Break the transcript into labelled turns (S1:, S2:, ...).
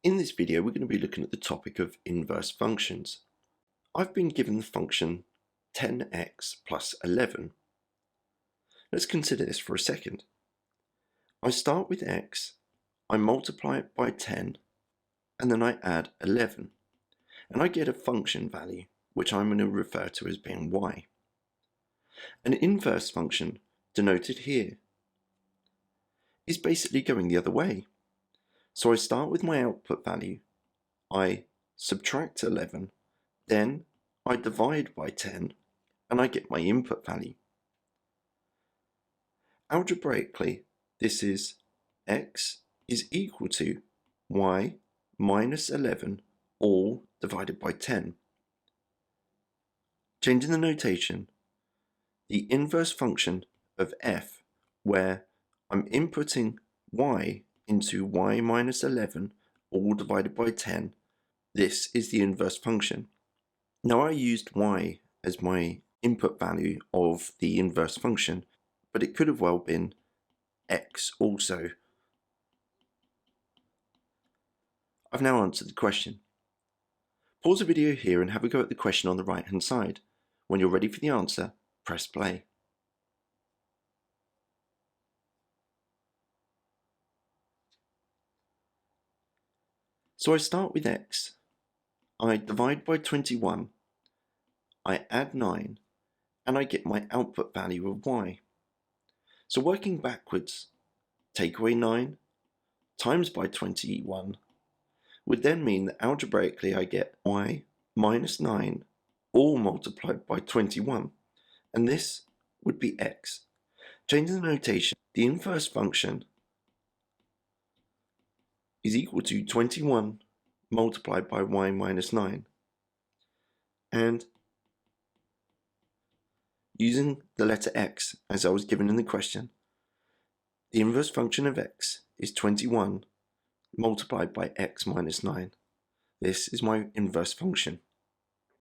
S1: In this video, we're going to be looking at the topic of inverse functions. I've been given the function 10x plus 11. Let's consider this for a second. I start with x, I multiply it by 10, and then I add 11. And I get a function value, which I'm going to refer to as being y. An inverse function, denoted here, is basically going the other way. So I start with my output value, I subtract 11, then I divide by 10, and I get my input value. Algebraically, this is x is equal to y minus 11 all divided by 10. Changing the notation, the inverse function of f, where I'm inputting y into y minus 11 all divided by 10, this is the inverse function. Now I used y as my input value of the inverse function, but it could have well been x also. I've now answered the question. Pause the video here and have a go at the question on the right hand side. When you're ready for the answer, press play. So I start with x, I divide by 21, I add 9, and I get my output value of y. So working backwards, take away 9, times by 21, would then mean that algebraically I get y minus 9 all multiplied by 21, and this would be x. Changing the notation, the inverse function is equal to 21 multiplied by y minus 9. And using the letter x as I was given in the question, the inverse function of x is 21 multiplied by x minus 9. This is my inverse function.